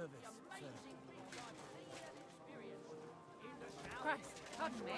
service, sir. Christ, pardon me.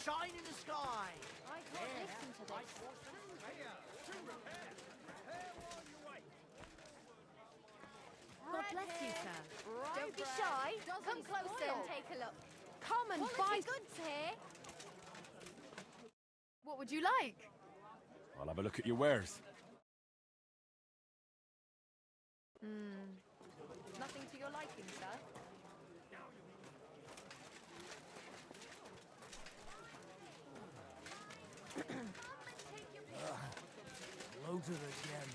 Shine in the sky! I can't listen to this. God bless you, sir. Don't be shy. Come closer and take a look. Come and buy goods here. What would you like? I'll have a look at your wares. Nothing to your liking, sir. Loaded again.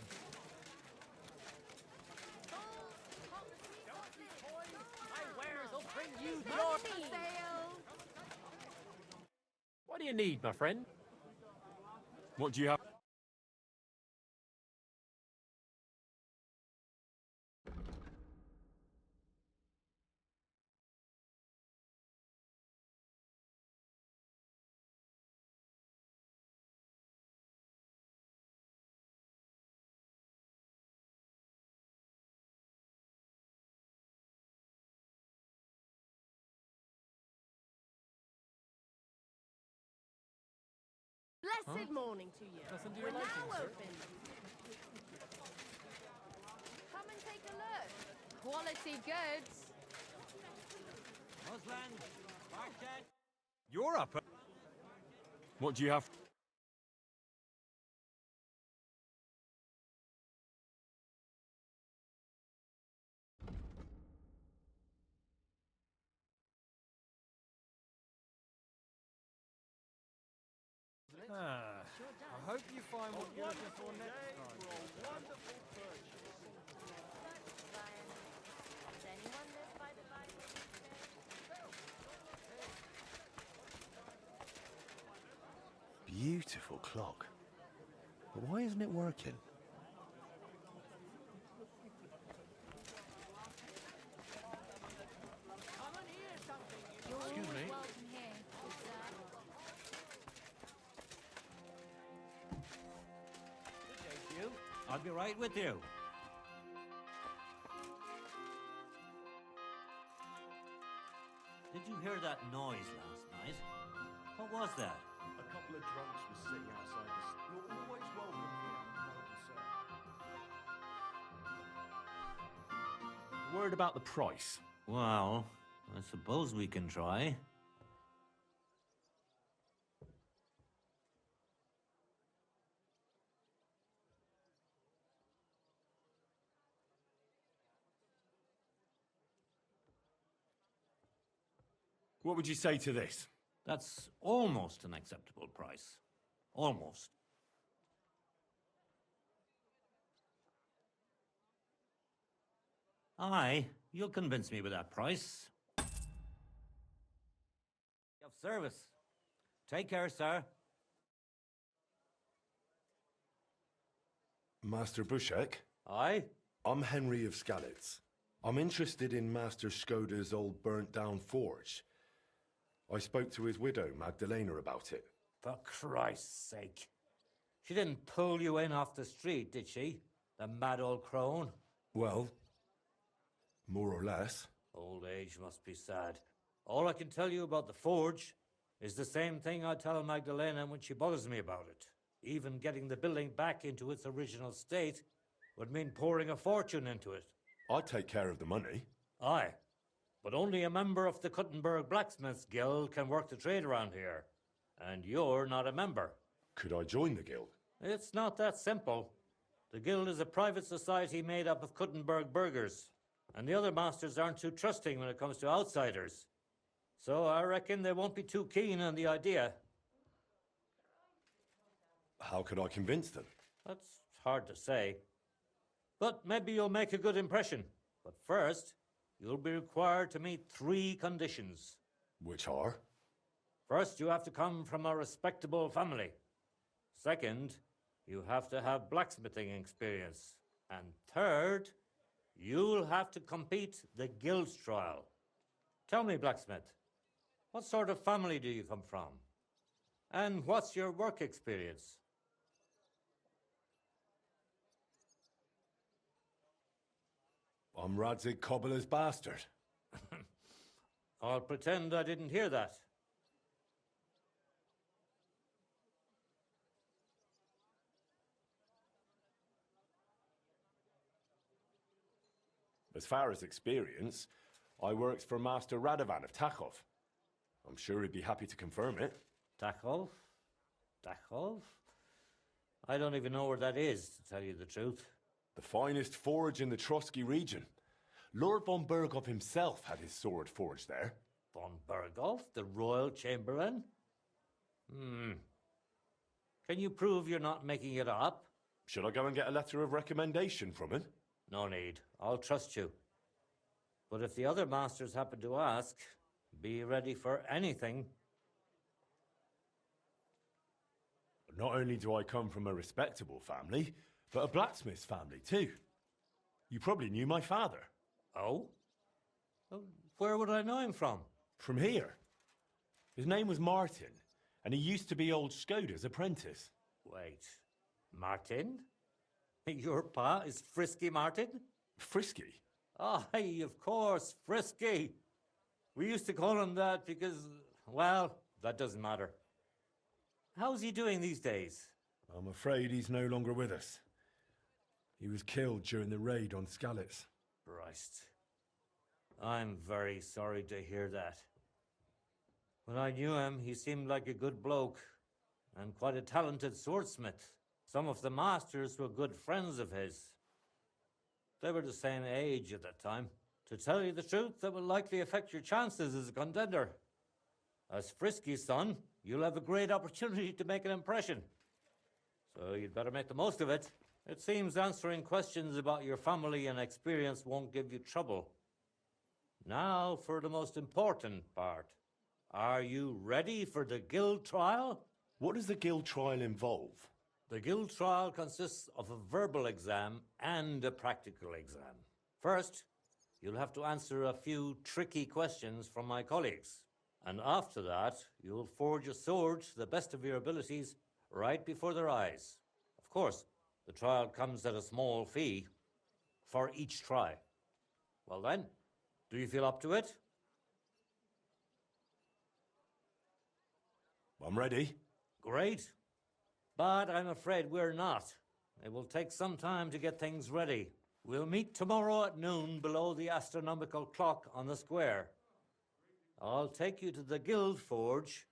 My wares will bring you Money sale. What do you need, my friend? What do you have? Blessed morning to you. Nothing to We're your liking, now sir. open. Come and take a look. Quality goods. Husband, market. You're up. What do you have? I hope you find what you're looking for next time. Does anyone live by the Bible? Beautiful clock. But why isn't it working? Excuse me? Welcome here, good sir. Thank you. I'll be right with you. Did you hear that noise last night? What was that? A couple of drunks were sitting outside the... You're always welcome here. Word about the price. Well, I suppose we can try. What would you say to this? That's almost an acceptable price. Almost. Aye, you'll convince me with that price. Of service. Take care, sir. Master Bushek, Aye? I'm Henry of Skalitz. I'm interested in Master Skoda's old burnt-down forge. I spoke to his widow, Magdalena, about it. For Christ's sake. She didn't pull you in off the street, did she? The mad old crone? Well, more or less. Old age must be sad. All I can tell you about the forge is the same thing I tell Magdalena when she bothers me about it. Even getting the building back into its original state would mean pouring a fortune into it. I'd take care of the money. Aye, but only a member of the Kuttenberg Blacksmiths Guild can work the trade around here. And you're not a member. Could I join the guild? It's not that simple. The guild is a private society made up of Kuttenberg burghers, and the other masters aren't too trusting when it comes to outsiders. So I reckon they won't be too keen on the idea. How could I convince them? That's hard to say. But maybe you'll make a good impression. But first, you'll be required to meet 3 conditions. Which are? First, you have to come from a respectable family. Second, you have to have blacksmithing experience. And third, you'll have to compete the guild trial. Tell me, blacksmith, what sort of family do you come from? And what's your work experience? I'm Radzig Cobbler's bastard. I'll pretend I didn't hear that. As far as experience, I worked for Master Radovan of Takhov. I'm sure he'd be happy to confirm it. Takhov? Takhov? I don't even know where that is, to tell you the truth. The finest forge in the Trotsky region. Lord von Berghoff himself had his sword forged there. Von Berghoff, the royal chamberlain? Can you prove you're not making it up? Should I go and get a letter of recommendation from him? No need. I'll trust you. But if the other masters happen to ask, be ready for anything. Not only do I come from a respectable family, but a blacksmith's family too. You probably knew my father. Oh? Well, where would I know him from? From here. His name was Martin, and he used to be old Skoda's apprentice. Wait. Martin? Your pa is Frisky Martin? Frisky? Aye, of course, Frisky. We used to call him that because, well, that doesn't matter. How's he doing these days? I'm afraid he's no longer with us. He was killed during the raid on Skalitz. Christ. I'm very sorry to hear that. When I knew him, he seemed like a good bloke and quite a talented swordsmith. Some of the masters were good friends of his. They were the same age at that time. To tell you the truth, that will likely affect your chances as a contender. As Frisky's son, you'll have a great opportunity to make an impression. So you'd better make the most of it. It seems answering questions about your family and experience won't give you trouble. Now for the most important part. Are you ready for the guild trial? What does the guild trial involve? The guild trial consists of a verbal exam and a practical exam. First, you'll have to answer a few tricky questions from my colleagues. And after that, you'll forge a sword to the best of your abilities right before their eyes. Of course, the trial comes at a small fee for each try. Well then, do you feel up to it? I'm ready. Great. But I'm afraid we're not. It will take some time to get things ready. We'll meet tomorrow at noon below the astronomical clock on the square. I'll take you to the guild forge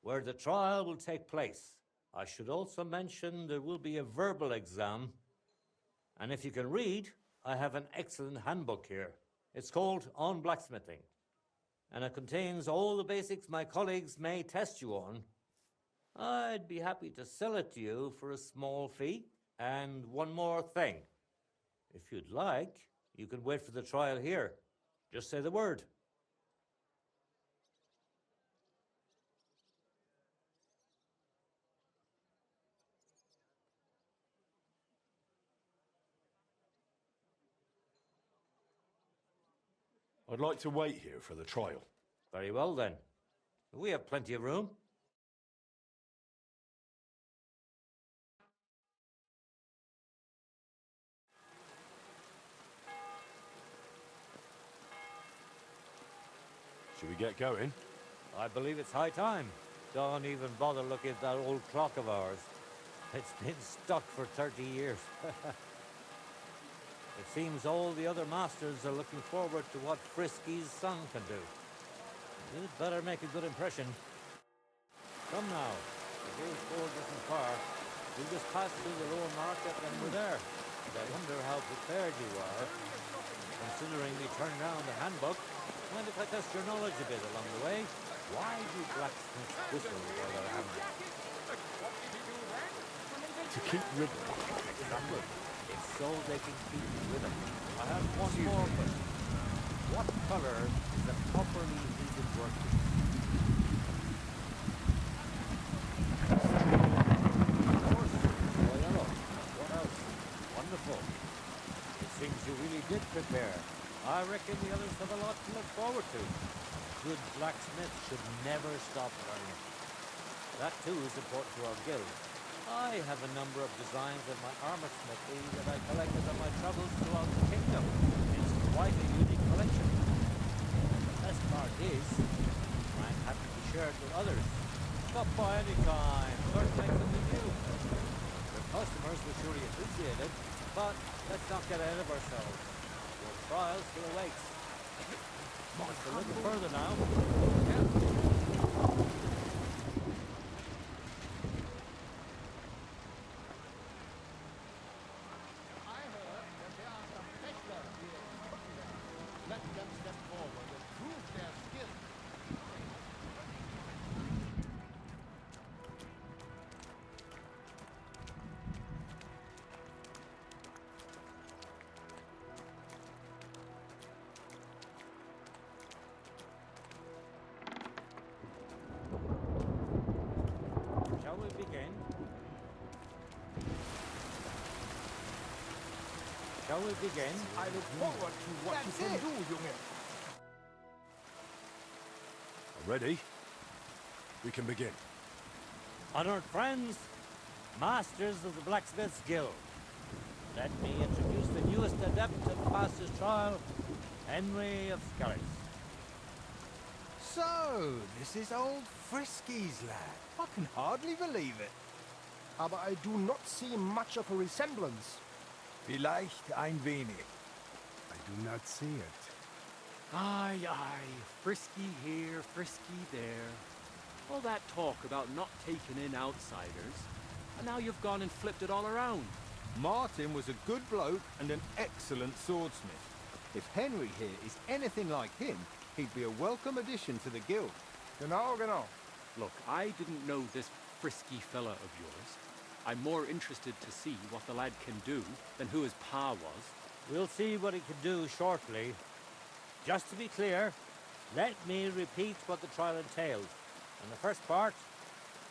where the trial will take place. I should also mention there will be a verbal exam. And if you can read, I have an excellent handbook here. It's called On Blacksmithing. And it contains all the basics my colleagues may test you on. I'd be happy to sell it to you for a small fee. And one more thing. If you'd like, you can wait for the trial here. Just say the word. I'd like to wait here for the trial. Very well then. We have plenty of room. Should we get going? I believe it's high time. Don't even bother looking at that old clock of ours. It's been stuck for 30 years. It seems all the other masters are looking forward to what Frisky's son can do. You'd better make a good impression. Come now. The guild forge isn't far. We just passed through the lower market and we're there. And I wonder how prepared you are. Considering we turned down the handbook, mind if I test your knowledge a bit along the way? Why do blacksmiths whistle while they're hammering? to keep rid Exactly. It's so they can keep with them. I have one more question. What color is a properly heated workpiece? Of course. Oh, yellow. What else? Wonderful. It seems you really did prepare. I reckon the others have a lot to look forward to. Good blacksmiths should never stop learning. That too is important to our guild. I have a number of designs of my armor smithy that I collected on my travels throughout the kingdom. It's quite a unique collection. The best part is, I'm happy to share it with others. Stop by any time, learn to make something new. Your customers will surely appreciate it, but let's not get ahead of ourselves. Your trial still awaits. Just a little further now. Yeah. Shall we begin? Shall we begin? I look forward to what you can do, Junge. Ready? We can begin. Honored friends, masters of the Blacksmith's Guild, let me introduce the newest adept of the Master's Trial, Henry of Skelligs. So, this is old Frisky's lad. I can hardly believe it. Aber I do not see much of a resemblance. Vielleicht ein wenig. I do not see it. Aye, aye. Frisky here, frisky there. All that talk about not taking in outsiders, and now you've gone and flipped it all around. Martin was a good bloke and an excellent swordsmith. If Henry here is anything like him, he'd be a welcome addition to the guild. Genau, genau. Look, I didn't know this frisky fella of yours. I'm more interested to see what the lad can do than who his pa was. We'll see what he can do shortly. Just to be clear, let me repeat what the trial entails. In the first part,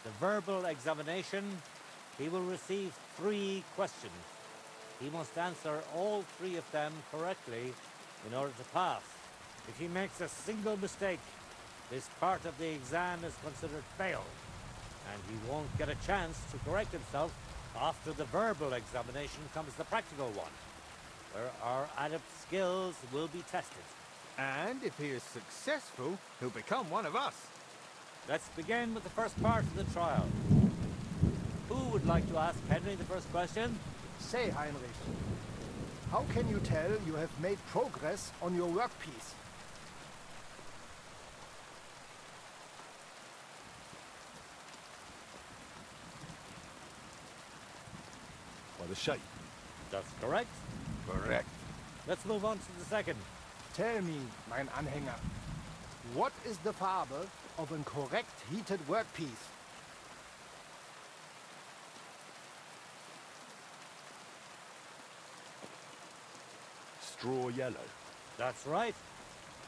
the verbal examination, he will receive 3 questions. He must answer all 3 of them correctly in order to pass. If he makes a single mistake, this part of the exam is considered failed, and he won't get a chance to correct himself. After the verbal examination comes the practical one, where our adept skills will be tested. And if he is successful, he'll become one of us. Let's begin with the first part of the trial. Who would like to ask Henry the first question? Say, Heinrich, how can you tell you have made progress on your workpiece? By the shape. That's correct. Correct. Let's move on to the second. Tell me, mein Anhänger, what is the Farbe of a correct heated workpiece? Straw yellow. That's right.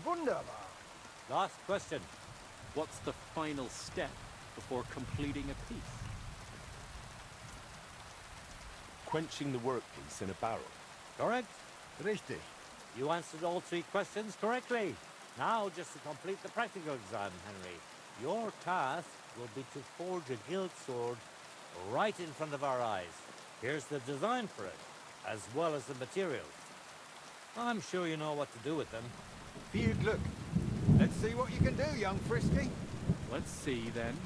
Wunderbar. Last question. What's the final step before completing a piece? Quenching the workpiece in a barrel. Correct? Richtig. You answered all 3 questions correctly. Now, just to complete the practical exam, Henry, your task will be to forge a guild sword right in front of our eyes. Here's the design for it, as well as the materials. I'm sure you know what to do with them. Viel Glück. Let's see what you can do, young Frisky. Let's see, then.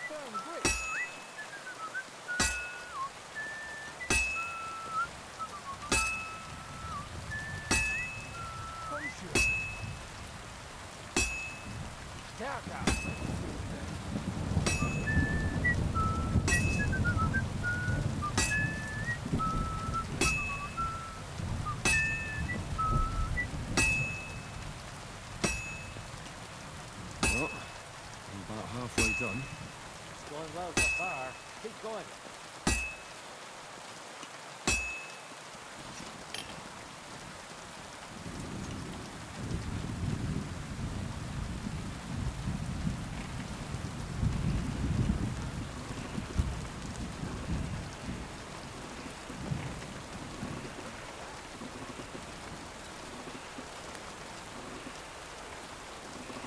firm grip. Conscious. Stärker. Well, I'm about halfway done. It's going well so far. Keep going.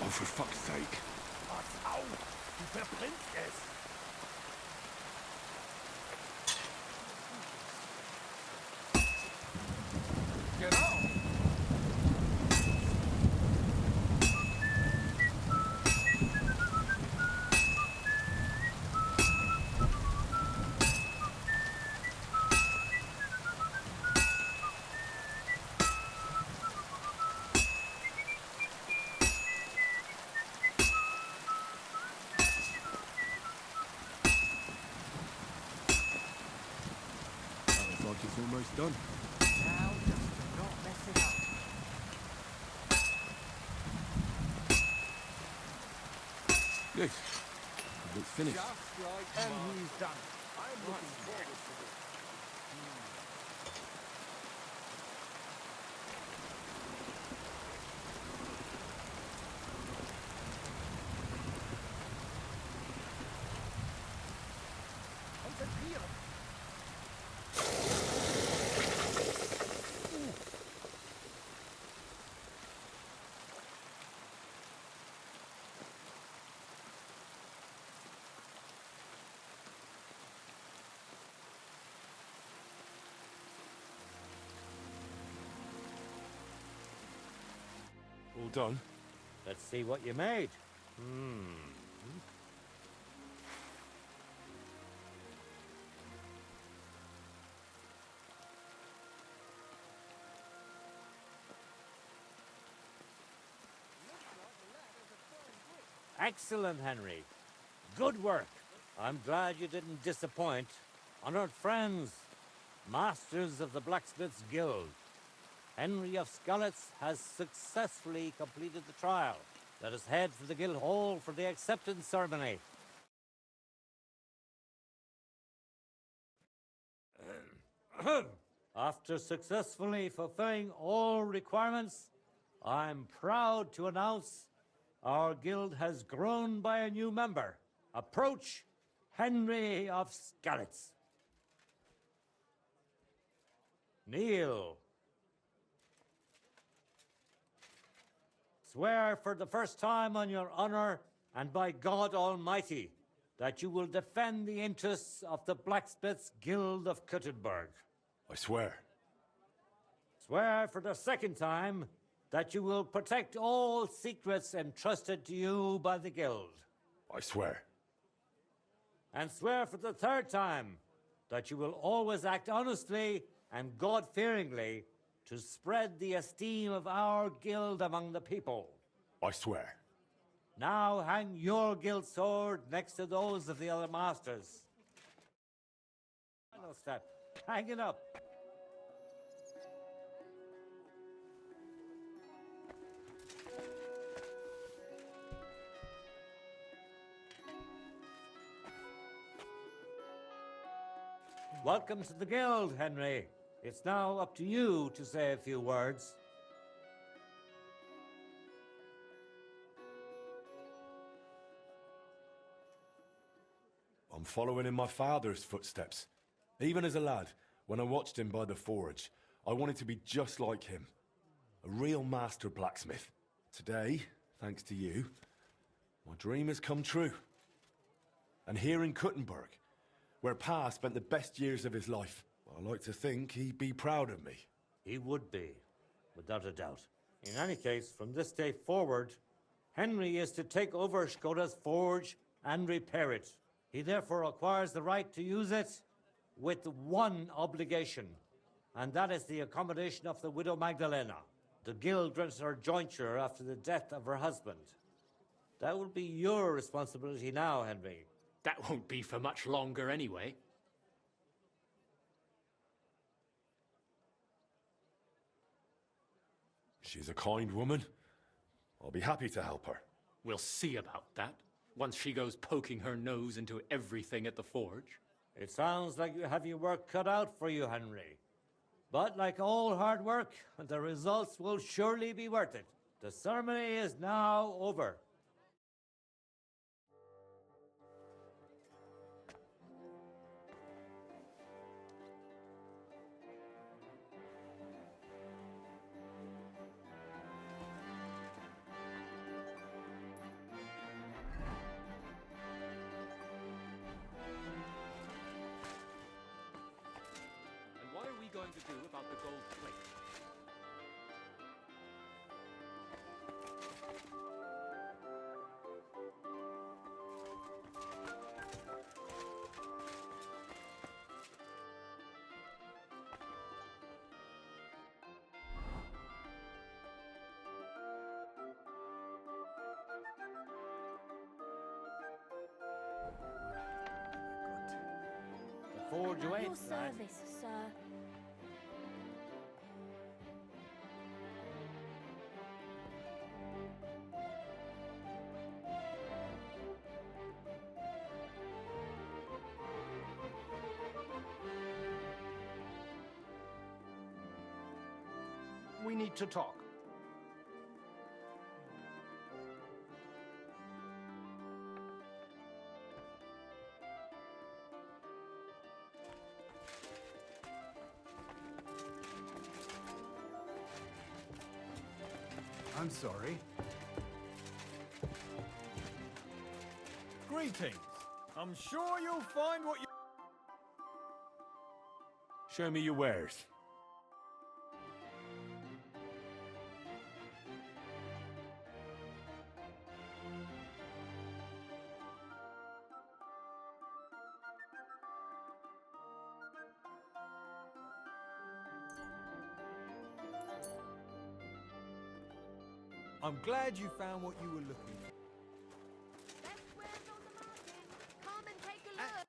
Oh, for fuck's sake. Pass auf! Du verbrennst es! Genau. That looks like it's almost done. Now just do not mess it up. Good. It's finished. Just like and he's done. I'm looking forward to this. Konzentrieren. All done? Let's see what you made. Excellent, Henry. Good work. I'm glad you didn't disappoint. Honored friends, masters of the Blacksmiths Guild, Henry of Skalitz has successfully completed the trial. Let us head for the guild hall for the acceptance ceremony. After successfully fulfilling all requirements, I'm proud to announce our guild has grown by a new member. Approach Henry of Skalitz. Kneel. Swear for the first time on your honor and by God Almighty that you will defend the interests of the Blacksmiths Guild of Kuttenberg. I swear. Swear for the second time that you will protect all secrets entrusted to you by the Guild. I swear. And swear for the third time that you will always act honestly and God-fearingly to spread the esteem of our guild among the people. I swear. Now hang your guild sword next to those of the other masters. Final step. Hang it up. Welcome to the guild, Henry. It's now up to you to say a few words. I'm following in my father's footsteps. Even as a lad, when I watched him by the forge, I wanted to be just like him. A real master blacksmith. Today, thanks to you, my dream has come true. And here in Kuttenberg, where Pa spent the best years of his life, I like to think he'd be proud of me. He would be, without a doubt. In any case, from this day forward, Henry is to take over Skoda's forge and repair it. He therefore acquires the right to use it with one obligation, and that is the accommodation of the widow Magdalena. The guild rents her jointure after the death of her husband. That will be your responsibility now, Henry. That won't be for much longer anyway. She's a kind woman. I'll be happy to help her. We'll see about that, once she goes poking her nose into everything at the forge. It sounds like you have your work cut out for you, Henry. But like all hard work, the results will surely be worth it. The ceremony is now over. What are we going to do about the gold plate? The forge At your awaits, lad. service, sir. We need to talk. I'm sorry. Greetings. I'm sure you'll find what you... Show me your wares. I'm glad you found what you were looking for. Best wares on the market. Come and take a look.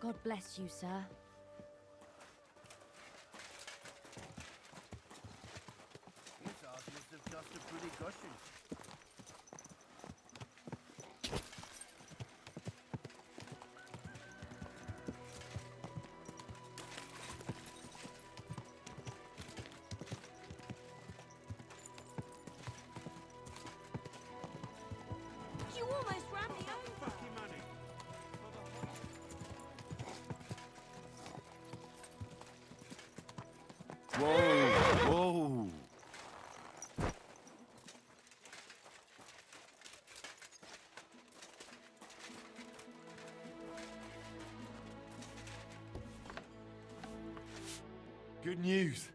God bless you, sir. These ours must have cost a pretty cushion. You almost ran me over. Whoa, whoa. Good news.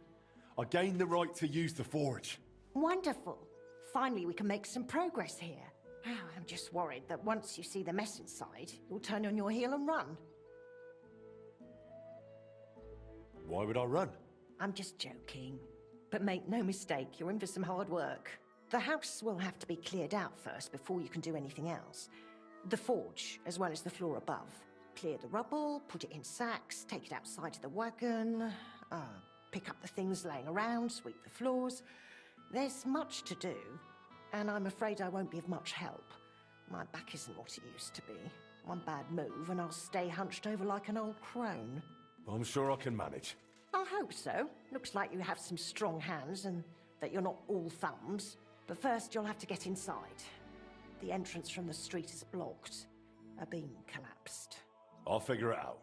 I gained the right to use the forge. Wonderful. Finally, we can make some progress here. I'm just worried that once you see the mess inside, you'll turn on your heel and run. Why would I run? I'm just joking. But make no mistake, you're in for some hard work. The house will have to be cleared out first before you can do anything else. The forge, as well as the floor above. Clear the rubble, put it in sacks, take it outside to the wagon, pick up the things laying around, sweep the floors. There's much to do, and I'm afraid I won't be of much help. My back isn't what it used to be. One bad move and I'll stay hunched over like an old crone. I'm sure I can manage. I hope so. Looks like you have some strong hands and that you're not all thumbs. But first you'll have to get inside. The entrance from the street is blocked. A beam collapsed. I'll figure it out.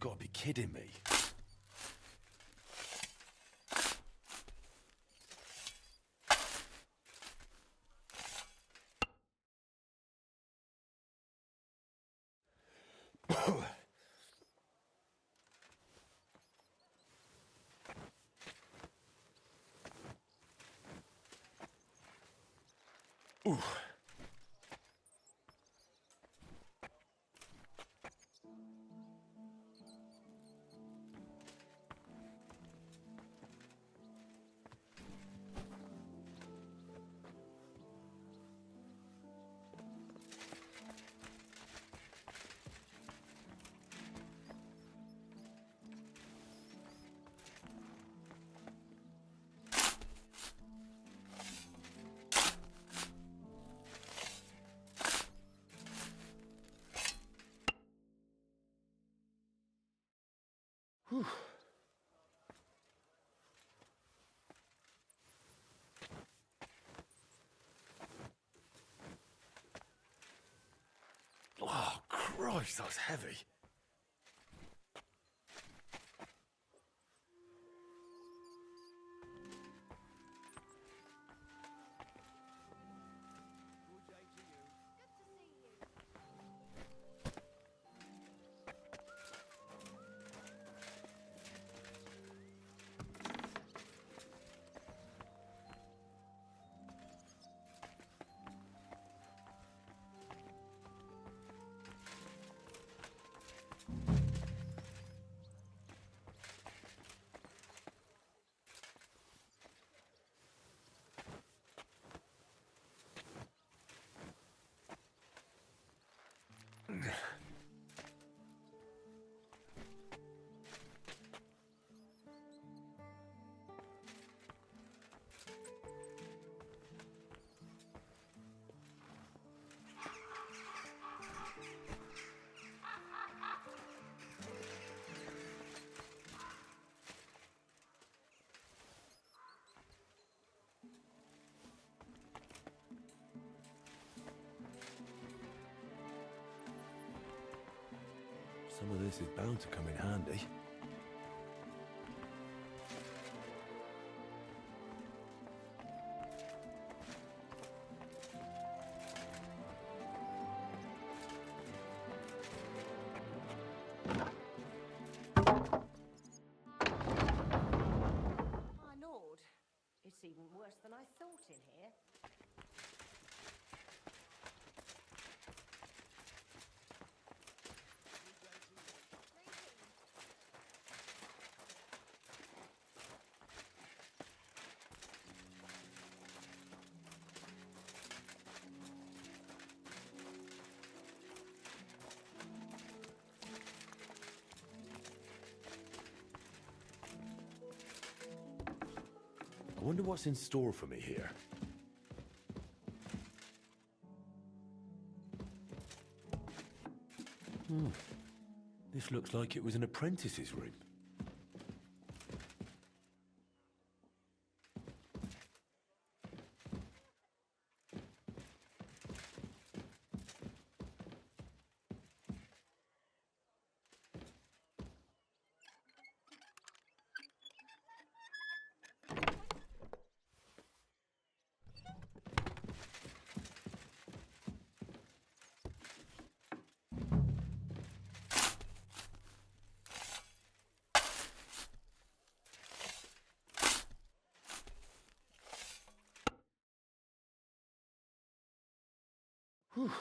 got to be kidding me. Ooh. Whew. Oh, Christ, that's heavy. Some of this is bound to come in handy. My lord, it's even worse than I thought in here. I wonder what's in store for me here. This looks like it was an apprentice's room. Whew.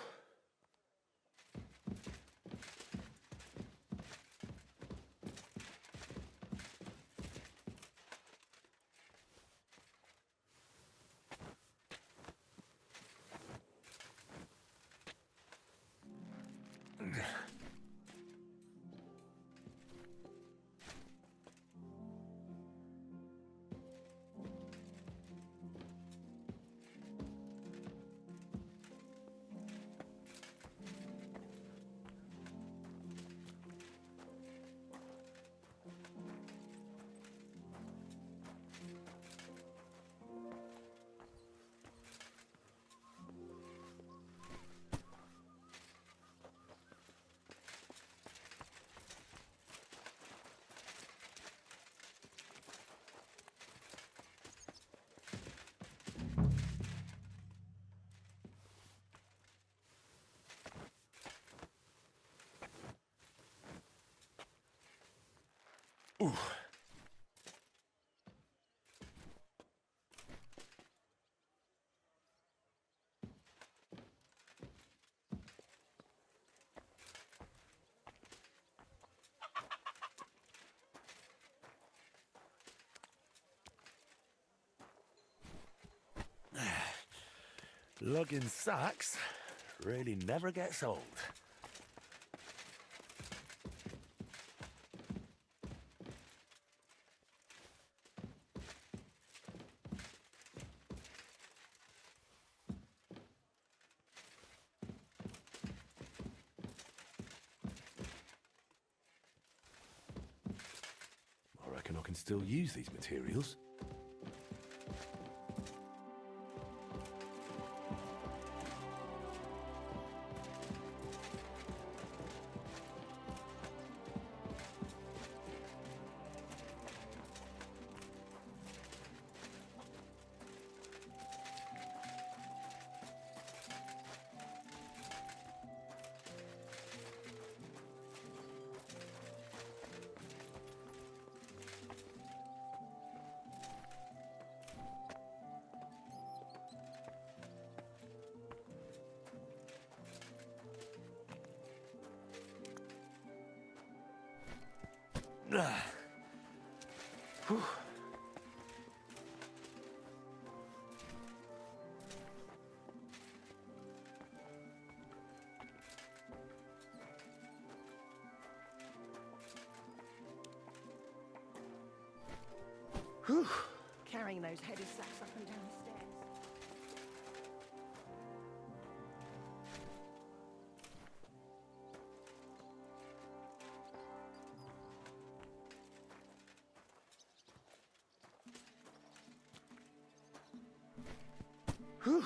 Lugging sacks really never gets old. I reckon I can still use these materials. Whew. Whew. Carrying those heavy sacks up and down the stairs. Whew.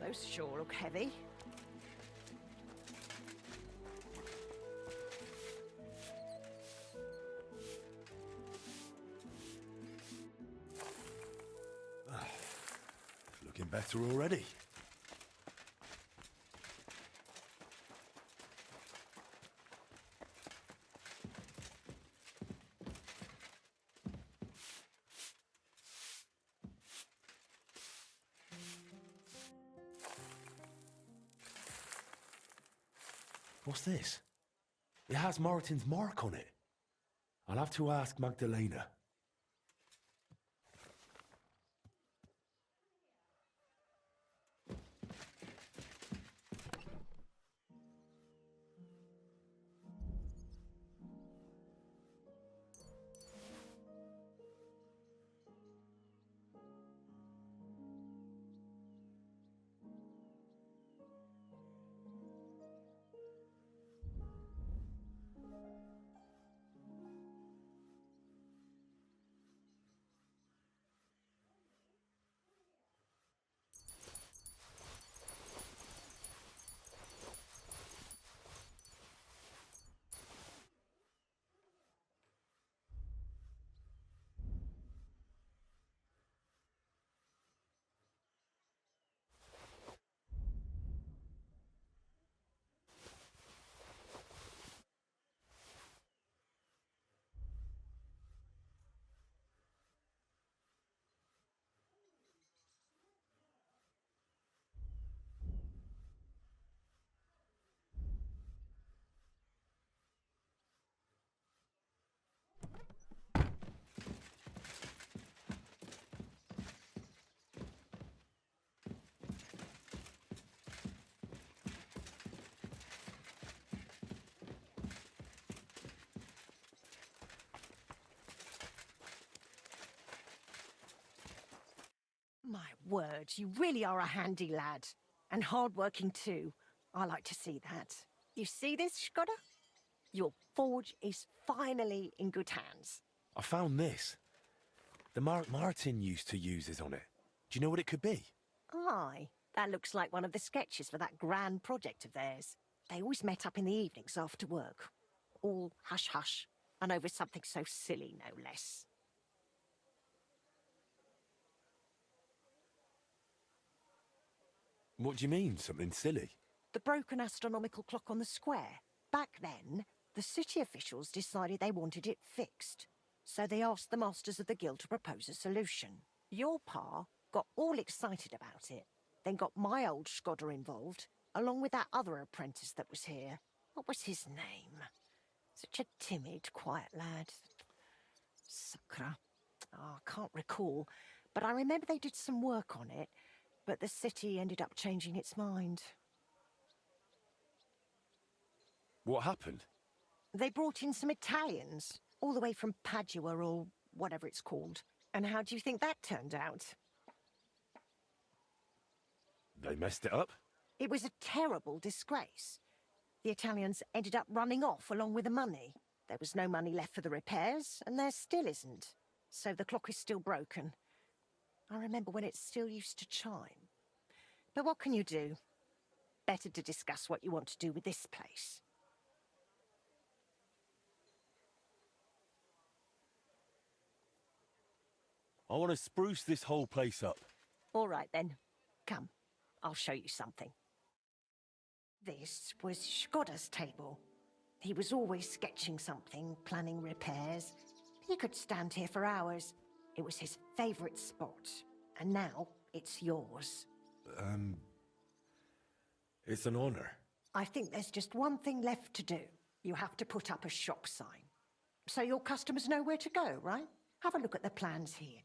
Those sure look heavy. Looking better already. What's this? It has Moritin's mark on it. I'll have to ask Magdalena. My word, you really are a handy lad. And hard-working too. I like to see that. You see this, Skoda? Your forge is finally in good hands. I found this. The mark Martin used to use is on it. Do you know what it could be? Aye, that looks like one of the sketches for that grand project of theirs. They always met up in the evenings after work. All hush-hush, and over something so silly, no less. What do you mean, something silly? The broken astronomical clock on the square. Back then, the city officials decided they wanted it fixed. So they asked the masters of the guild to propose a solution. Your pa got all excited about it, then got my old Skodder involved, along with that other apprentice that was here. What was his name? Such a timid, quiet lad. Sakra. Oh, I can't recall, but I remember they did some work on it, but the city ended up changing its mind. What happened? They brought in some Italians, all the way from Padua or whatever it's called. And how do you think that turned out? They messed it up? It was a terrible disgrace. The Italians ended up running off along with the money. There was no money left for the repairs, and there still isn't. So the clock is still broken. I remember when it still used to chime. But what can you do? Better to discuss what you want to do with this place. I want to spruce this whole place up. All right, then. Come, I'll show you something. This was Skodder's table. He was always sketching something, planning repairs. He could stand here for hours. It was his favourite spot. And now, it's yours. It's an honor. I think there's just one thing left to do. You have to put up a shop sign. So your customers know where to go, right? Have a look at the plans here.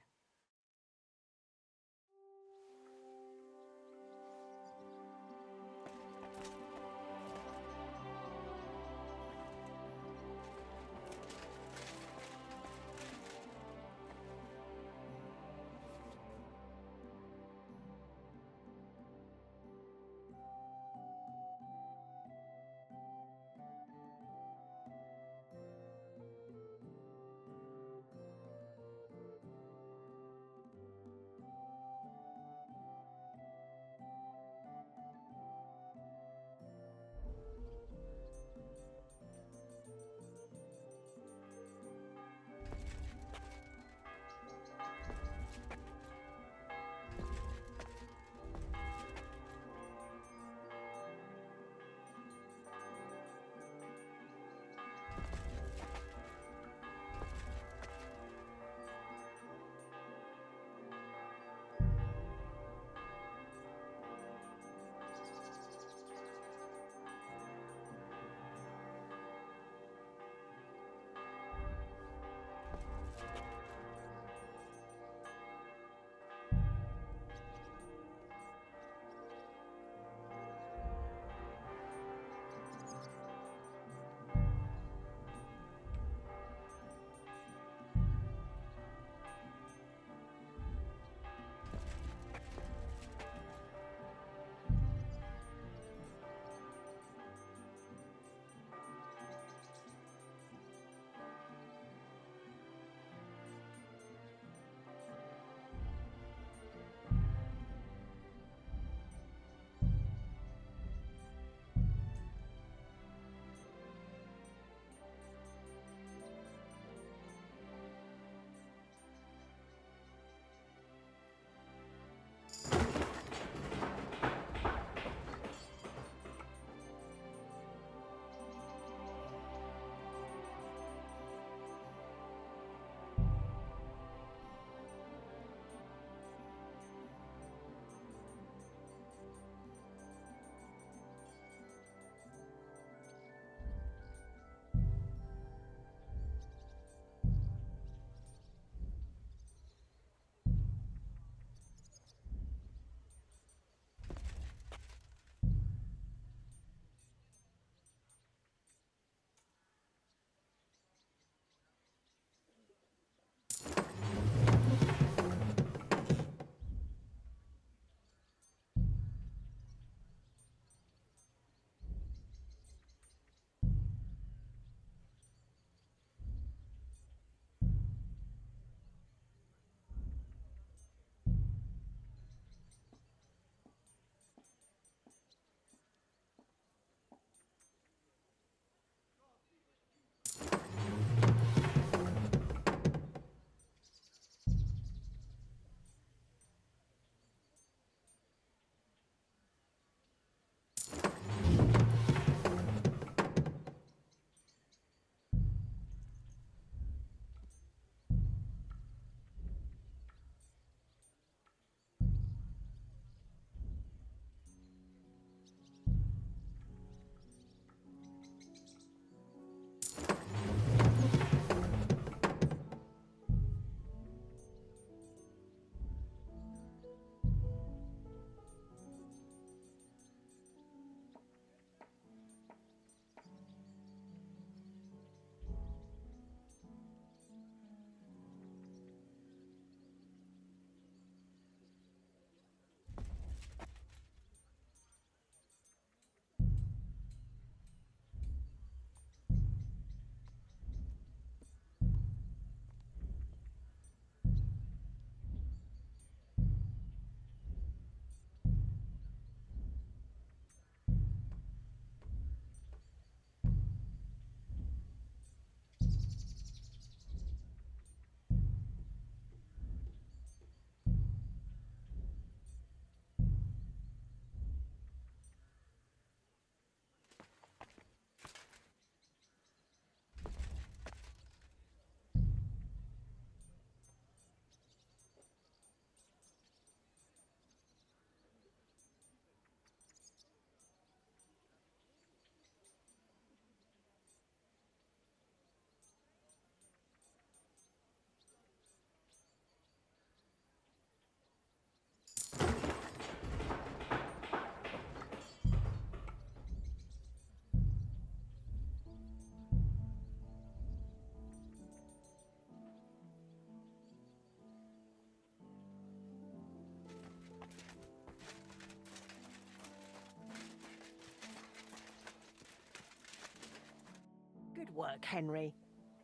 work, Henry.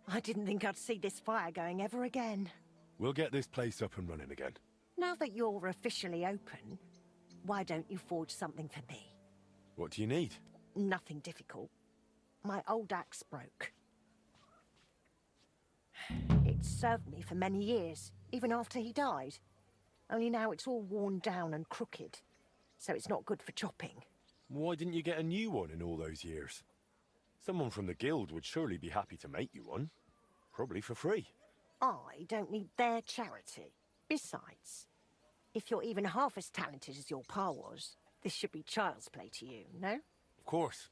I didn't think I'd see this fire going ever again. We'll get this place up and running again. Now that you're officially open, why don't you forge something for me? What do you need? Nothing difficult. My old axe broke. It served me for many years, even after he died. Only now it's all worn down and crooked, so it's not good for chopping. Why didn't you get a new one in all those years? Someone from the guild would surely be happy to make you one. Probably for free. I don't need their charity. Besides, if you're even half as talented as your pa was, this should be child's play to you, no? Of course.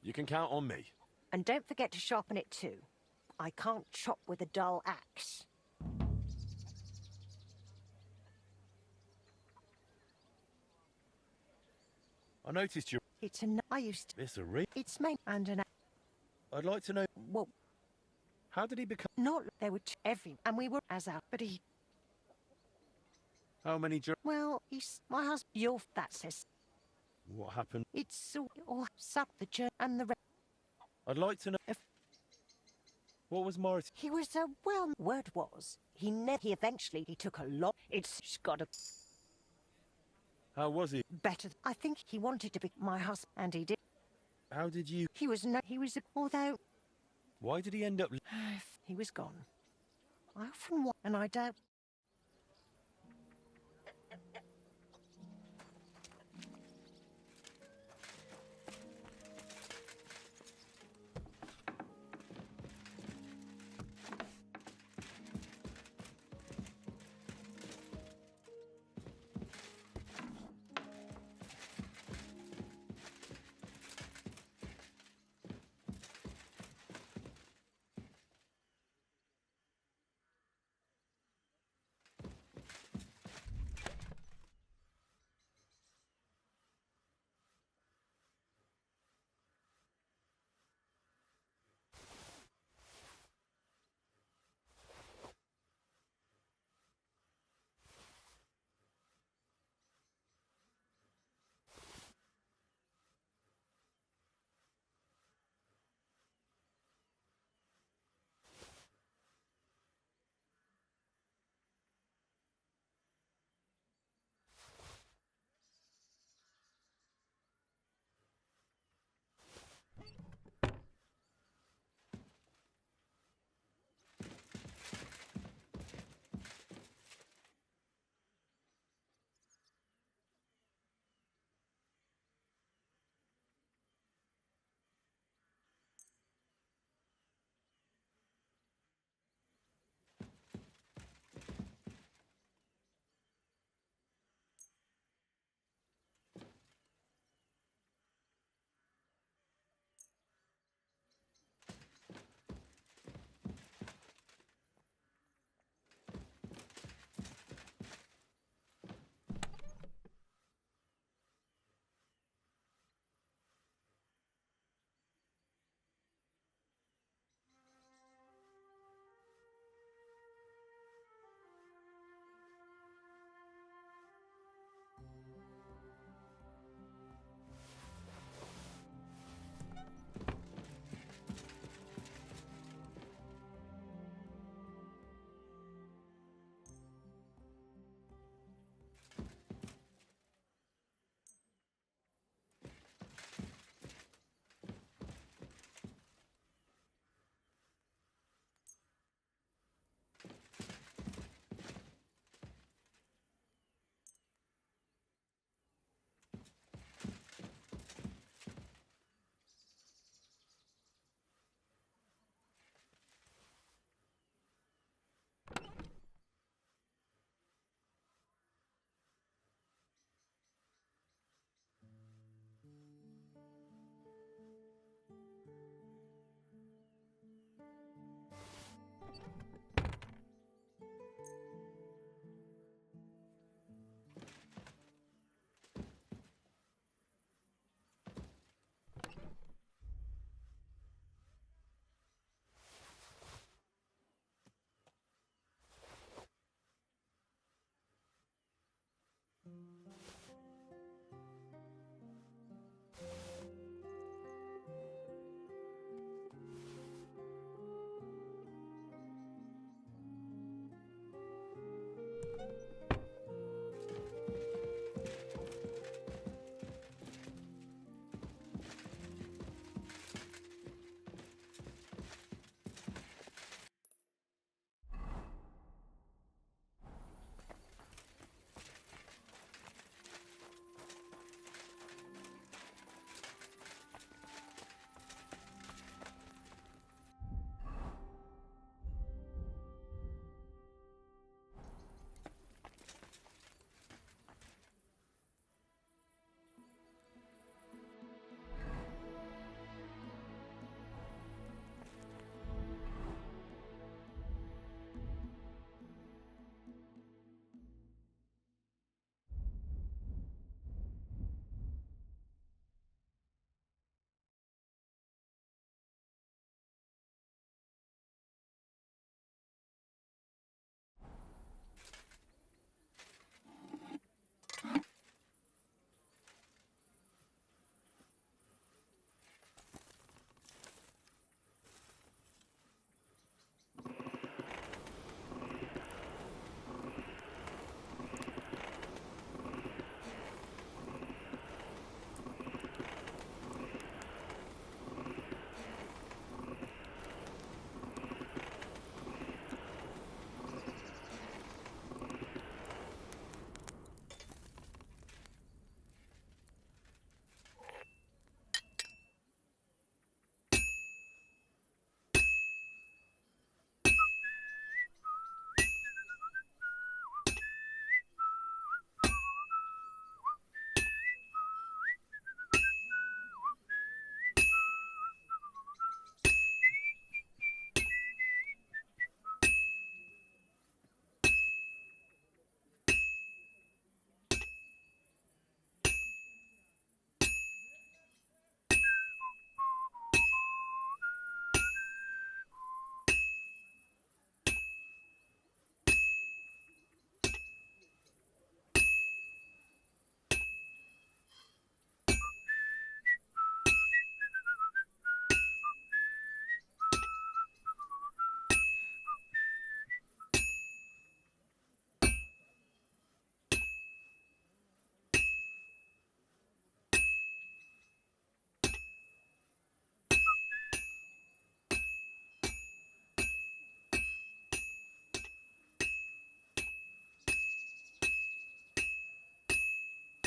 You can count on me. And don't forget to sharpen it too. I can't chop with a dull axe. I noticed you. It's a... I used to... This a ring? It's made and an... I'd like to know. Well... How did he become? Not... There were every... And we were as out... But he... How many? Well, he's... My husband... Your... That says... What happened? It's so... Or... Sub the journey and the... I'd like to know. If... What was Morris? He was a... Well... Word was... He never... He eventually... He took a lot... It's got a... How was he? Better. I think he wanted to be my husband, and he did. How did you? He was no. He was. Although. Why did he end up? He was gone. I often want, and I don't.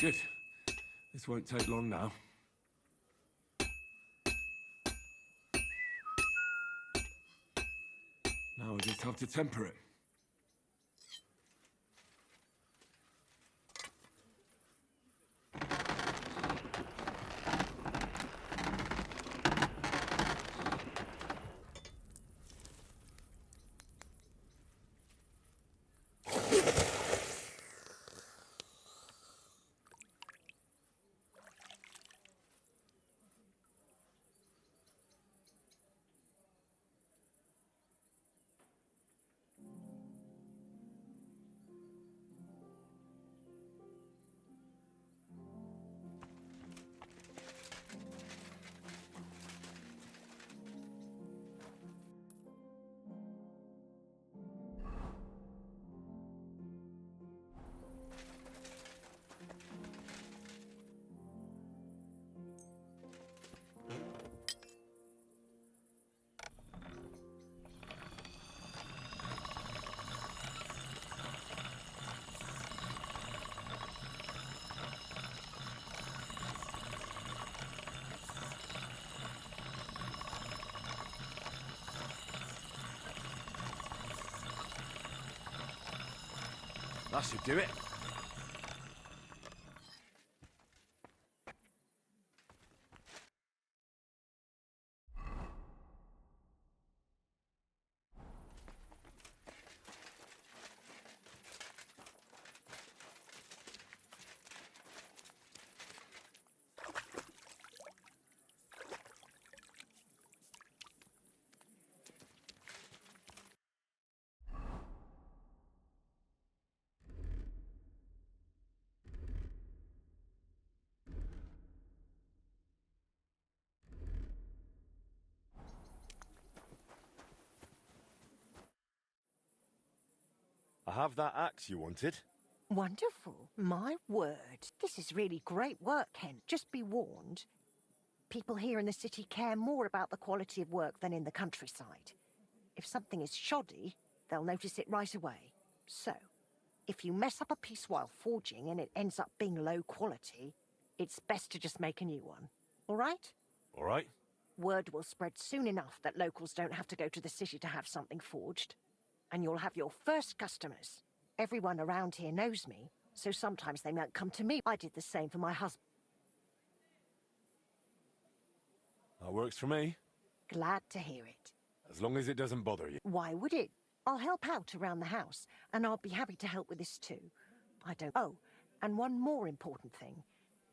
Good. This won't take long now. Now I just have to temper it. That should do it. I have that axe you wanted. Wonderful. My word. This is really great work, Ken. Just be warned. People here in the city care more about the quality of work than in the countryside. If something is shoddy, they'll notice it right away. So, if you mess up a piece while forging and it ends up being low quality, it's best to just make a new one. All right? All right. Word will spread soon enough that locals don't have to go to the city to have something forged. And you'll have your first customers. Everyone around here knows me, so sometimes they might come to me. I did the same for my husband. That works for me. Glad to hear it. As long as it doesn't bother you. Why would it? I'll help out around the house, and I'll be happy to help with this too. I don't... Oh, and one more important thing.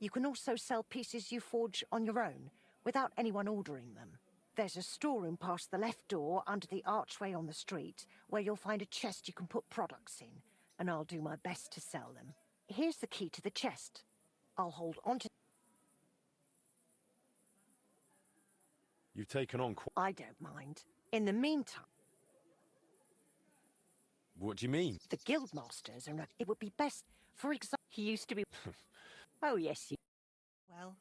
You can also sell pieces you forge on your own, without anyone ordering them. There's a storeroom past the left door under the archway on the street, where you'll find a chest you can put products in, and I'll do my best to sell them. Here's the key to the chest. I'll hold on to... You've taken on... I don't mind. In the meantime... What do you mean? The guildmasters are... It would be best... For example, he used to be... Oh, yes, you... Well...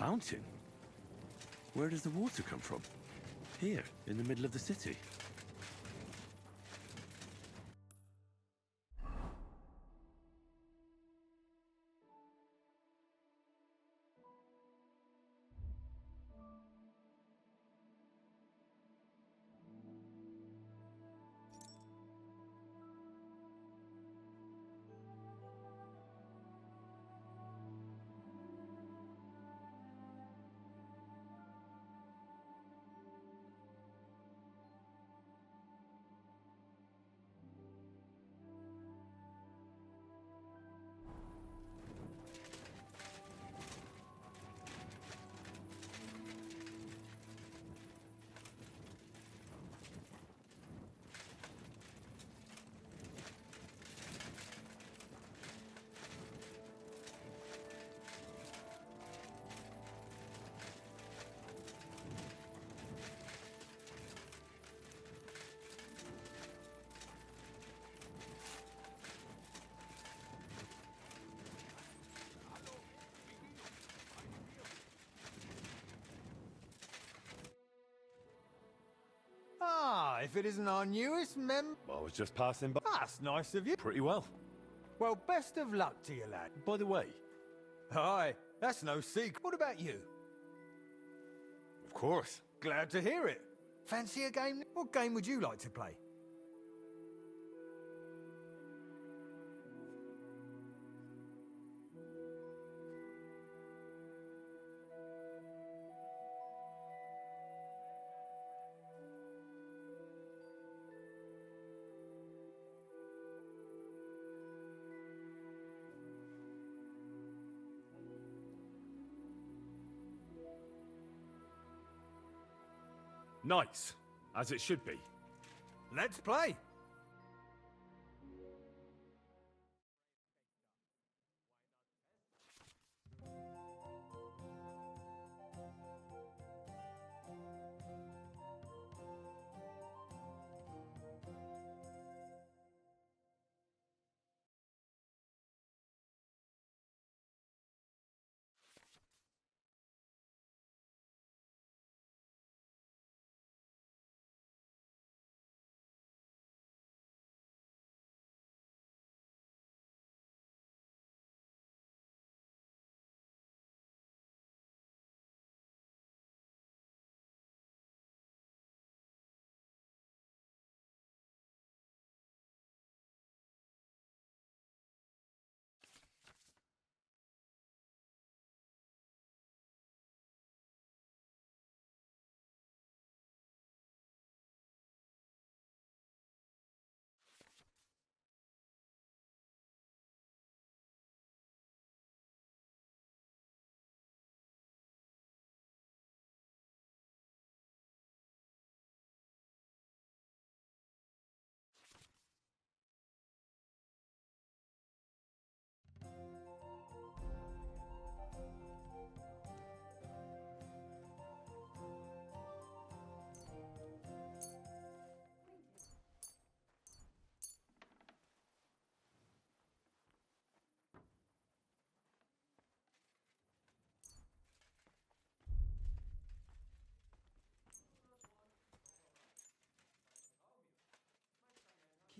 fountain? Where does the water come from? Here, in the middle of the city. Ah, if it isn't our newest member... I was just passing by. That's nice of you. Pretty well. Well, best of luck to you, lad. By the way... Aye, that's no secret. What about you? Of course. Glad to hear it. Fancy a game? What game would you like to play? Nice, as it should be. Let's play.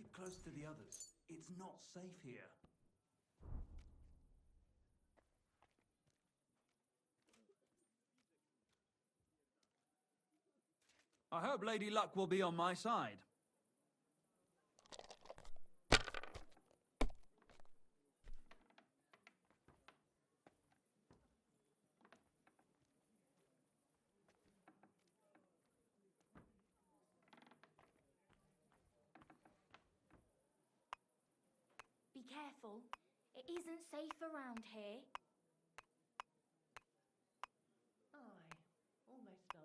Keep close to the others. It's not safe here. I hope Lady Luck will be on my side. Be careful. It isn't safe around here. Aye, almost done.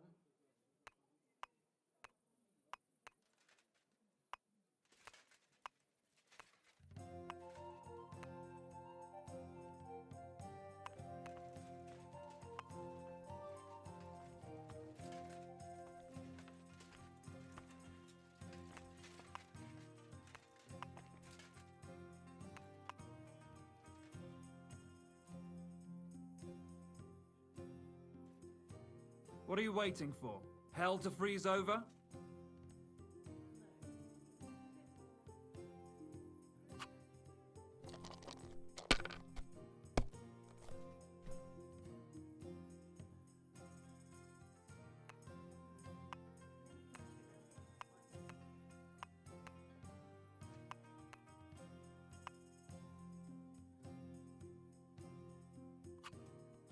What are you waiting for? Hell to freeze over?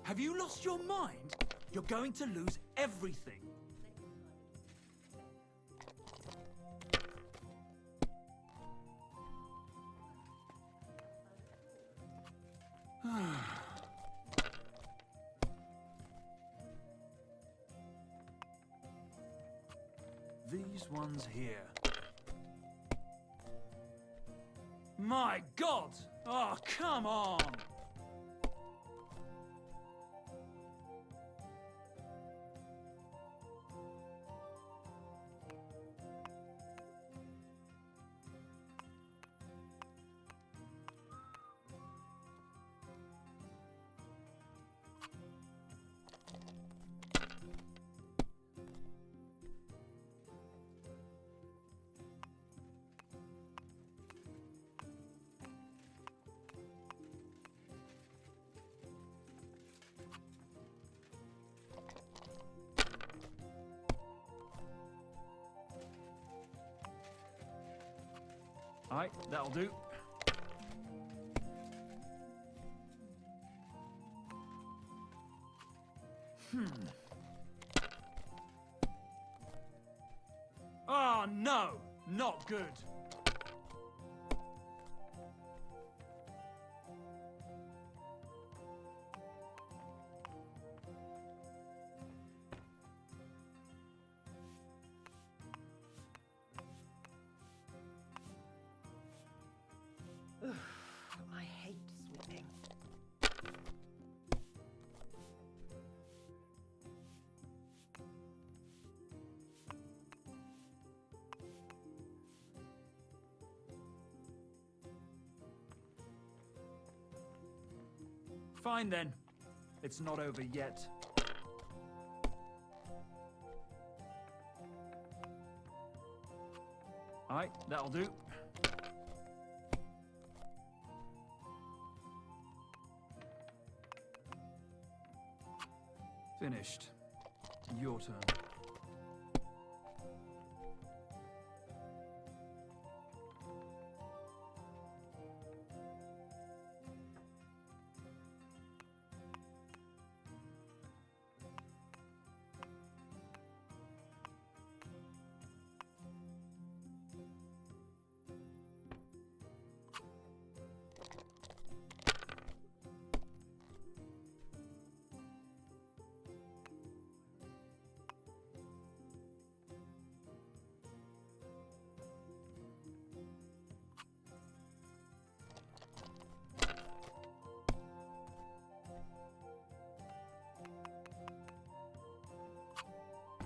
Have you lost your mind? You're going to lose everything. These ones here. My God! Oh, come on! Alright, that'll do. Oh, no! Not good. I hate sweeping. Fine then. It's not over yet. Alright, that'll do. Finished. Your turn.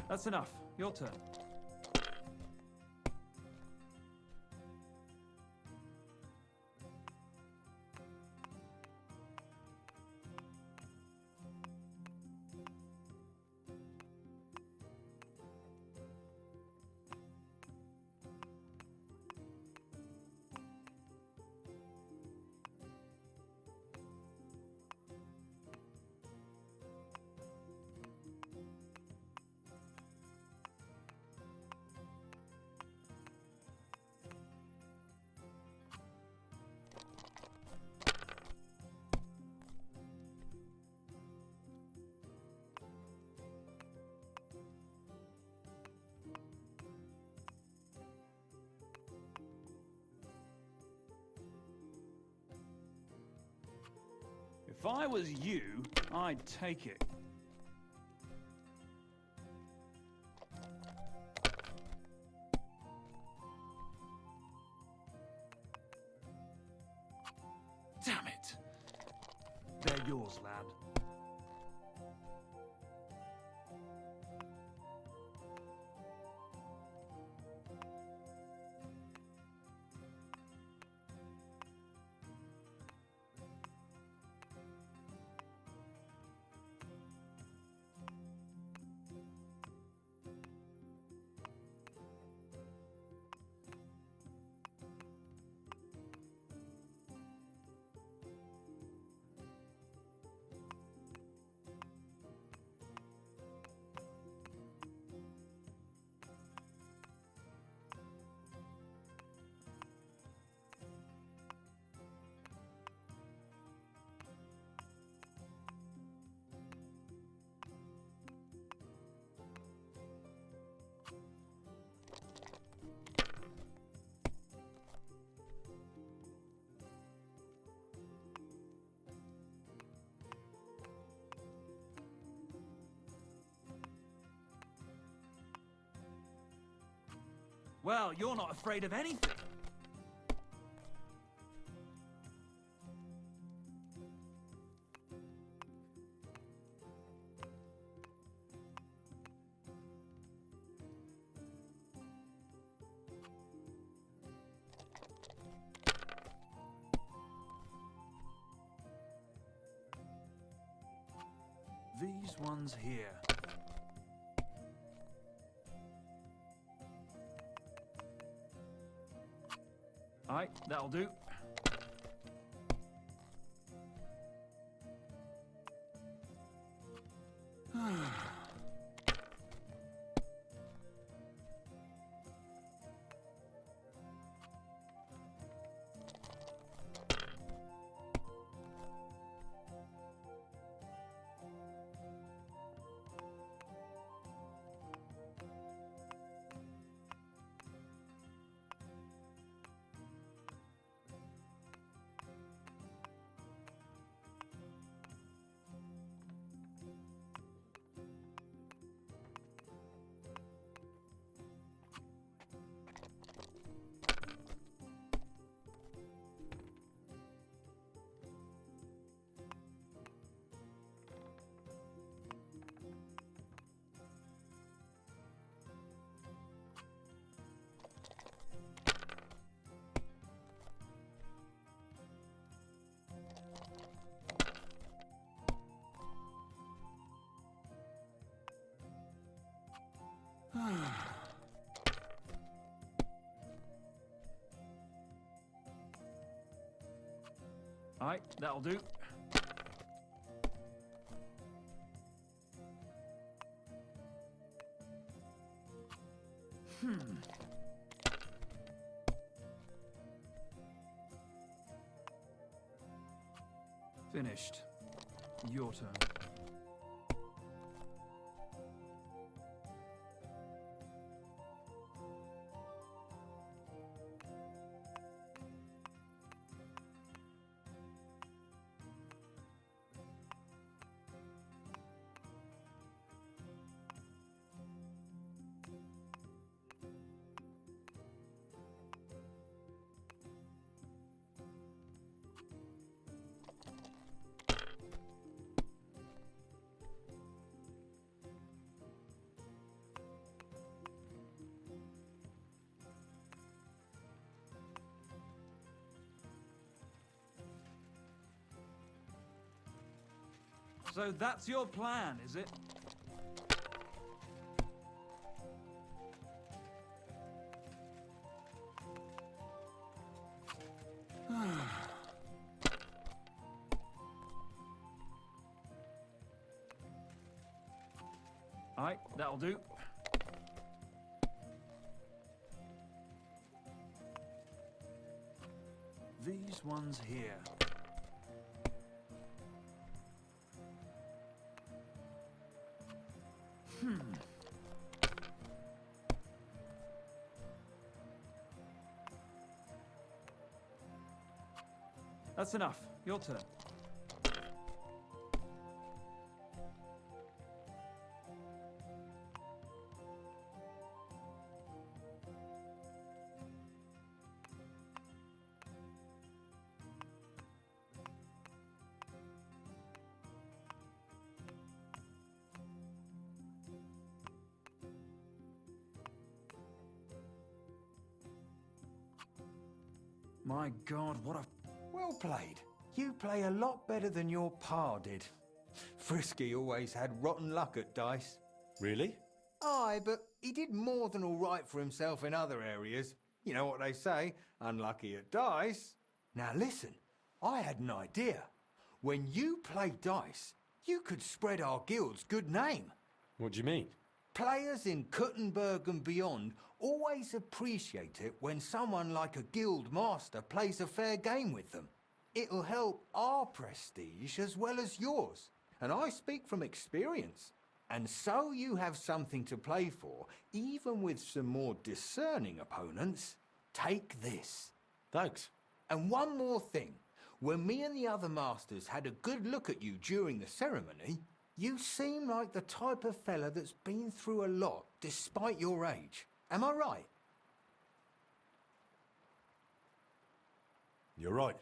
That's enough. Your turn. If I was you, I'd take it. Damn it! They're yours, lad. Well, you're not afraid of anything. These ones here. Aye, that'll do. Aye, that'll do. Finished. Your turn. So that's your plan, is it? Aye, that'll do. These ones here. That's enough. Your turn. My God, what a... Well played. You play a lot better than your pa did. Frisky always had rotten luck at dice. Really? Aye, but he did more than all right for himself in other areas. You know what they say, unlucky at dice. Now listen, I had an idea. When you play dice, you could spread our guild's good name. What do you mean? Players in Kuttenberg and beyond always appreciate it when someone like a guild master plays a fair game with them. It'll help our prestige as well as yours. And I speak from experience. And so you have something to play for, even with some more discerning opponents. Take this. Thanks. And one more thing. When me and the other masters had a good look at you during the ceremony, you seem like the type of fella that's been through a lot despite your age. Am I right? You're right.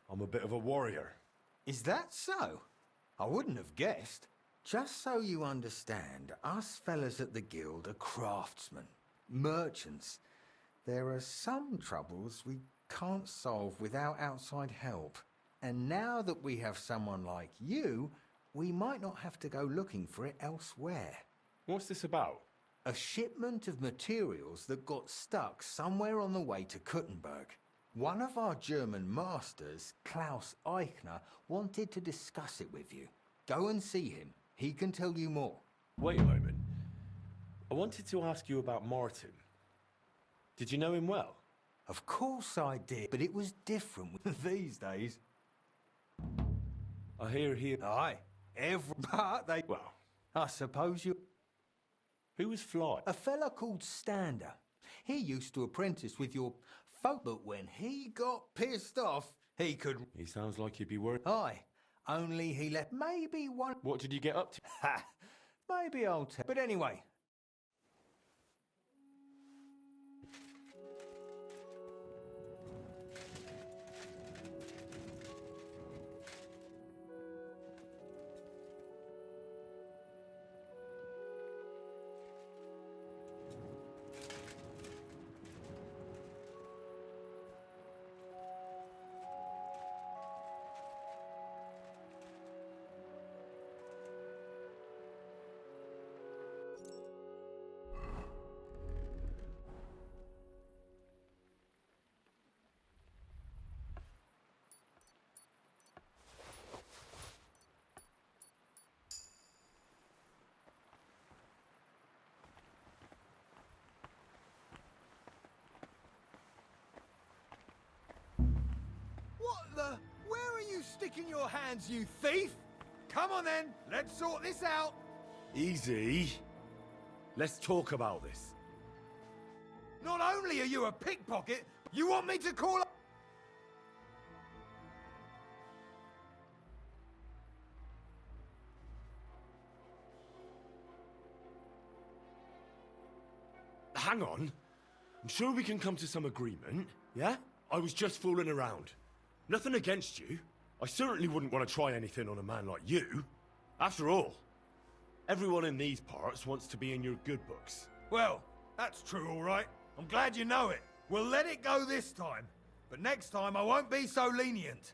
I'm a bit of a warrior. Is that so? I wouldn't have guessed. Just so you understand, us fellas at the guild are craftsmen, merchants. There are some troubles we can't solve without outside help. And now that we have someone like you, we might not have to go looking for it elsewhere. What's this about? A shipment of materials that got stuck somewhere on the way to Kuttenberg. One of our German masters, Klaus Eichner, wanted to discuss it with you. Go and see him. He can tell you more. Wait a moment. I wanted to ask you about Martin. Did you know him well? Of course I did, but it was different these days. I hear he... Aye. But they... Well... I suppose you... Who was Fly? A fella called Stander. He used to apprentice with your folk, but when he got pissed off, he could... He sounds like he'd be worth... Aye. Only he left maybe one... What did you get up to? Ha! Maybe I'll tell... But anyway... Where are you sticking your hands, you thief? Come on then, let's sort this out. Easy. Let's talk about this. Not only are you a pickpocket, you want me to call up... Hang on. I'm sure we can come to some agreement, yeah? I was just fooling around. Nothing against you. I certainly wouldn't want to try anything on a man like you. After all, everyone in these parts wants to be in your good books. Well, that's true, all right. I'm glad you know it. We'll let it go this time. But next time I won't be so lenient.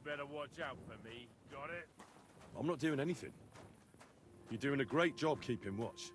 You better watch out for me. Got it? I'm not doing anything. You're doing a great job keeping watch.